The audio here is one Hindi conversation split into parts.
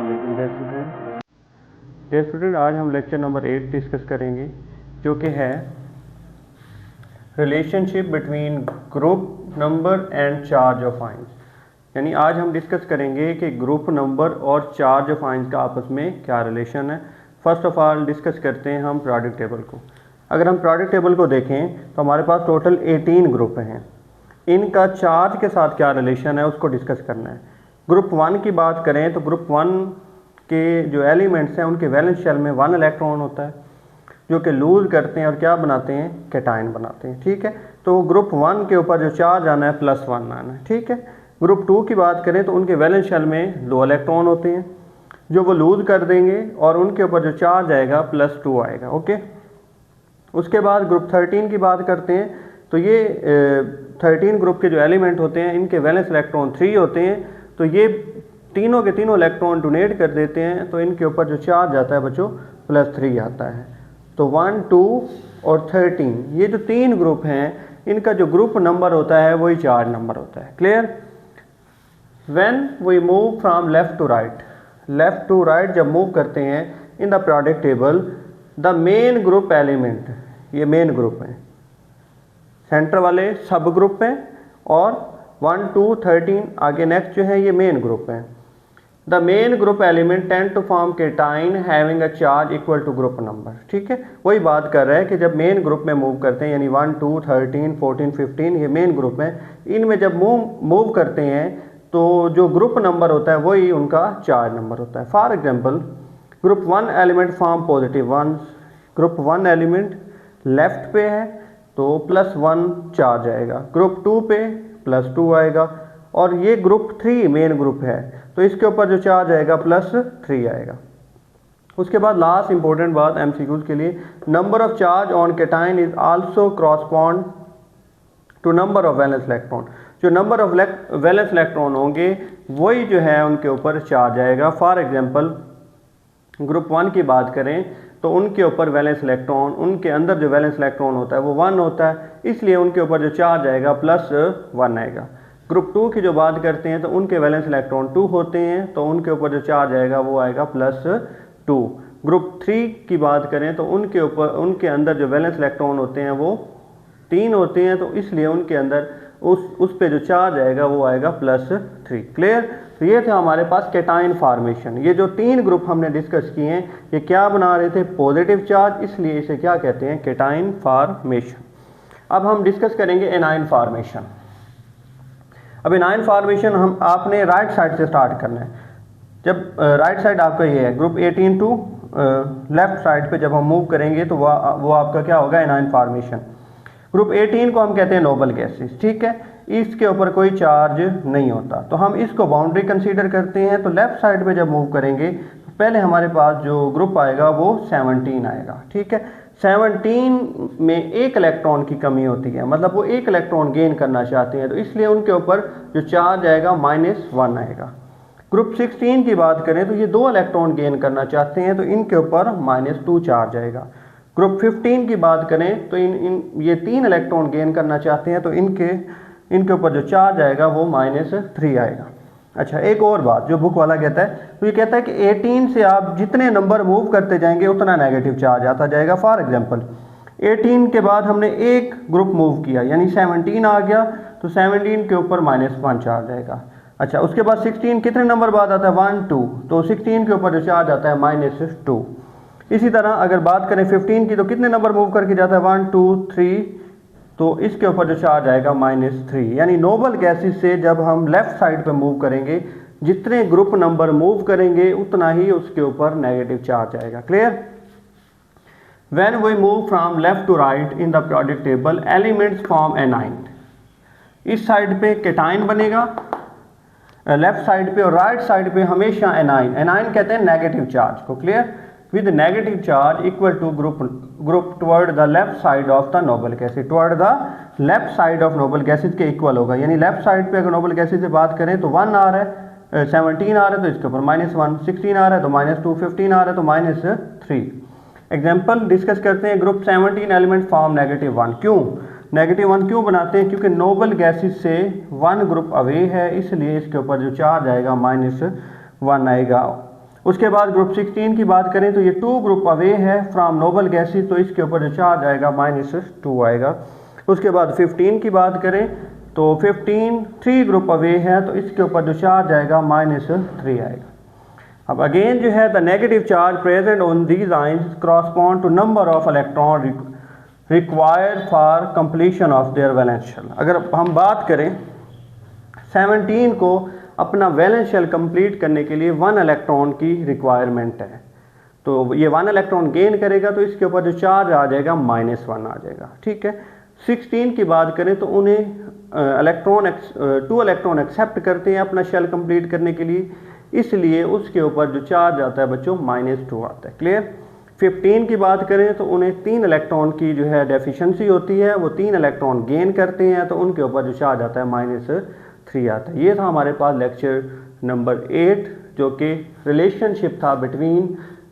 डियर स्टूडेंट, आज हम लेक्चर नंबर 8 डिस्कस करेंगे जो कि है relationship between group number and charge of ions. यानी आज हम डिस्कस करेंगे कि ग्रुप नंबर और चार्ज ऑफ आयंस का आपस में क्या रिलेशन है। फर्स्ट ऑफ ऑल डिस्कस करते हैं हम प्रोडक्ट टेबल को। अगर हम प्रोडक्ट टेबल को देखें तो हमारे पास टोटल 18 ग्रुप हैं। इनका चार्ज के साथ क्या रिलेशन है उसको डिस्कस करना है। ग्रुप 1 की बात करें तो ग्रुप 1 के जो एलिमेंट्स हैं उनके वैलेंस शेल में 1 इलेक्ट्रॉन होता है जो कि लूज करते हैं और क्या बनाते हैं, कैटायन बनाते हैं। ठीक है, तो ग्रुप 1 के ऊपर जो चार्ज आना है +1 आना है। ठीक है, ग्रुप 2 की बात करें तो उनके वैलेंस शेल में 2 इलेक्ट्रॉन होते हैं जो वो लूज कर देंगे और उनके ऊपर जो चार्ज आएगा +2 आएगा। ओके, उसके बाद ग्रुप 13 की बात करते हैं तो ये 13 ग्रुप के जो एलिमेंट होते हैं इनके वैलेंस इलेक्ट्रॉन 3 होते हैं, तो ये तीनों के तीनों इलेक्ट्रॉन डोनेट कर देते हैं, तो इनके ऊपर जो चार्ज आता है बच्चों +3 आता है। तो 1, 2 और 13 ये जो 3 ग्रुप हैं इनका जो ग्रुप नंबर होता है वही चार्ज नंबर होता है। Clear? When we move from left to right जब मूव करते हैं in the product table, the main group element, ये मेन ग्रुप हैं, सेंटर वाले सब ग्रुप हैं और 1, 2, 13 आगे नेक्स्ट जो है ये मेन ग्रुप हैं। The main group element tend to form cation having a charge equal to group number. ठीक है, वही बात कर रहा है कि जब मेन ग्रुप में मूव करते हैं यानी 1, 2, 13, 14, 15 ये मेन ग्रुप हैं, इनमें जब मूव करते हैं तो जो ग्रुप नंबर होता है वही उनका चार्ज नंबर होता है। For example group 1 element form +1, group 1 element left पे है तो +1 चार्ज आएगा, ग्रुप 2 पे +2 आएगा और ये ग्रुप 3 मेन ग्रुप है तो इसके ऊपर जो चार्ज आएगा +3 आएगा। उसके बाद लास्ट इंपॉर्टेंट बात एमसीक्यूज के लिए, number of charge on cation is also correspond to number of valence electron. जो नंबर ऑफ वैलेंस इलेक्ट्रॉन होंगे वही जो है उनके ऊपर चार्ज आएगा। फॉर एग्जांपल ग्रुप 1 की बात करें तो उनके ऊपर वैलेंस इलेक्ट्रॉन, उनके अंदर जो वैलेंस इलेक्ट्रॉन होता है वो 1 होता है, इसलिए उनके ऊपर जो चार्ज आएगा +1 आएगा। ग्रुप 2 की जो बात करते हैं तो उनके वैलेंस इलेक्ट्रॉन 2 होते हैं तो उनके ऊपर जो चार्ज आएगा वो आएगा +2। ग्रुप 3 की बात करें तो उनके अंदर जो वैलेंस इलेक्ट्रॉन होते हैं वो 3 होते हैं तो इसलिए उनके अंदर उस पे जो चार्ज आएगा वो आएगा +3। क्लियर? तो ये थे हमारे पास कैटाइन फॉर्मेशन। ये जो 3 ग्रुप हमने डिस्कस किए हैं ये क्या बना रहे थे, पॉजिटिव चार्ज, इसलिए इसे क्या कहते हैं, कैटाइन फॉर्मेशन। अब हम डिस्कस करेंगे एनाइन फॉर्मेशन। अब एनाइन फॉर्मेशन हम आपने राइट साइड से स्टार्ट करना है। जब राइट साइड आपका ये है ग्रुप 18 टू लेफ्ट साइड पे जब हम मूव करेंगे तो वो आपका क्या होगा, एनाइन फॉर्मेशन। ग्रुप 18 को हम कहते हैं नोबल गैसेस। ठीक है, इसके ऊपर कोई चार्ज नहीं होता तो हम इसको बाउंड्री कंसीडर करते हैं। तो लेफ्ट साइड पे जब मूव करेंगे तो पहले हमारे पास जो ग्रुप आएगा वो 17 आएगा। ठीक है, 17 में 1 इलेक्ट्रॉन की कमी होती है, मतलब वो 1 इलेक्ट्रॉन गेन करना चाहते हैं तो इसलिए उनके ऊपर जो चार्ज आएगा -1 आएगा। ग्रुप 16 की बात करें तो ये 2 इलेक्ट्रॉन गेन करना चाहते हैं तो इनके ऊपर -2 चार्ज आएगा। ग्रुप 15 की बात करें तो ये 3 इलेक्ट्रॉन गेन करना चाहते हैं तो इनके ऊपर जो चार्ज आएगा वो -3 आएगा। अच्छा, एक और बात जो बुक वाला कहता है तो ये कहता है कि 18 से आप जितने नंबर मूव करते जाएंगे उतना नेगेटिव चार्ज आता जाएगा। फॉर एग्जांपल 18 के बाद हमने एक ग्रुप मूव किया यानी 17 आ गया तो 17 के ऊपर -1 चार्ज आएगा। अच्छा, उसके बाद 16 कितने नंबर बाद आता है, 1, 2, तो 16 के ऊपर जो चार्ज आता है -2। इसी तरह अगर बात करें 15 की तो कितने नंबर मूव करके जाता है, 1, 2, 3, तो इसके ऊपर जो चार्ज आएगा -3। यानी नोबल गैसेस से जब हम लेफ्ट साइड पे मूव करेंगे जितने ग्रुप नंबर मूव करेंगे उतना ही उसके ऊपर नेगेटिव चार्ज आएगा। Clear? When we move from left to right in the product table elements form anion. इस साइड पे कैटाइन बनेगा लेफ्ट साइड पे और राइट साइड पे हमेशा एनाइन। एनाइन कहते हैं नेगेटिव चार्ज को। Clear? with negative charge equal to group toward the left side of the noble gases, toward the left side of noble gases के इक्वल होगा। यानी लेफ्ट साइड पे अगर नोबल गैसेज से बात करें तो 1 आ रहा है, 17 आ रहा है तो इसके ऊपर -1, 16 आ रहा है तो -2, 15 आ रहा है तो -3। एग्जाम्पल डिस्कस करते हैं। Group 17 element form -1। क्यों -1 क्यों बनाते हैं? क्योंकि नोबल गैसेज से 1 ग्रुप अवे है, इसलिए इसके ऊपर जो चार्ज आएगा -1 आएगा। उसके बाद ग्रुप 16 की बात करें तो ये 2 ग्रुप अवे है फ्रॉम नोबल गैसेस, तो इसके ऊपर जो चार्ज आएगा -2 आएगा। उसके बाद 15 की बात करें तो 15 3 ग्रुप अवे है, तो इसके ऊपर जो चार्ज आएगा -3 आएगा। अब अगेन जो है the negative charge present on these ions correspond to number of electron required for completion of their valence shell. अगर हम बात करें 17 को अपना वैलेंस शेल कंप्लीट करने के लिए 1 इलेक्ट्रॉन की रिक्वायरमेंट है, तो ये 1 इलेक्ट्रॉन गेन करेगा तो इसके ऊपर जो चार्ज आ जाएगा -1 आ जाएगा। ठीक है, 16 की बात करें तो उन्हें 2 इलेक्ट्रॉन एक्सेप्ट करते हैं अपना शेल कंप्लीट करने के लिए, इसलिए उसके ऊपर जो चार्ज आता है बच्चों -2 आता है। क्लियर। 15 की बात करें तो उन्हें 3 इलेक्ट्रॉन की जो है डेफिशिएंसी होती है, वो 3 इलेक्ट्रॉन गेन करते हैं, तो उनके ऊपर जो चार्ज आता है -3 आता है। ये था हमारे पास लेक्चर नंबर 8 जो कि रिलेशनशिप था between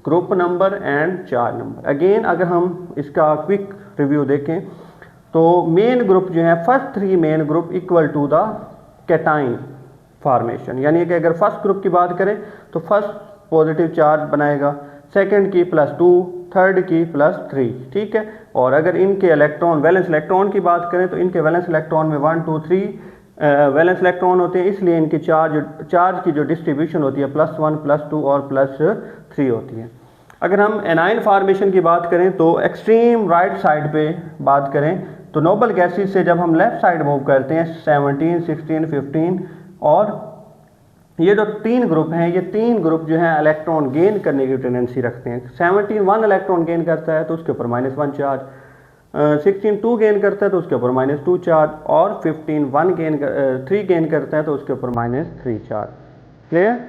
group number and charge number. Again अगर हम इसका क्विक रिव्यू देखें तो मेन ग्रुप जो है first 3 main group equal to the cation formation, यानी कि अगर फर्स्ट ग्रुप की बात करें तो फर्स्ट पॉजिटिव चार्ज बनाएगा, सेकंड की +2, थर्ड की +3। ठीक है, और अगर इनके इलेक्ट्रॉन वैलेंस इलेक्ट्रॉन की बात करें तो इनके वैलेंस इलेक्ट्रॉन में 1 2 3 वैलेंस इलेक्ट्रॉन होते हैं, इसलिए इनकी चार्ज की जो डिस्ट्रीब्यूशन होती है +1 +2 और +3 होती है। अगर हम एनाइन फॉर्मेशन की बात करें तो एक्सट्रीम राइट साइड पे बात करें तो नोबल गैसेस से जब हम लेफ्ट साइड मूव करते हैं 17 16 15 और ये जो 3 ग्रुप हैं, ये 3 ग्रुप जो हैं इलेक्ट्रॉन गेन करने की टेंडेंसी रखते हैं। 17 1 इलेक्ट्रॉन गेन करता है तो उसके ऊपर -1 चार्ज, 16 2 गेन करता है तो उसके ऊपर -2 चार्ज, और 15 3 गेन करता है तो उसके ऊपर -3 चार्ज। क्लियर।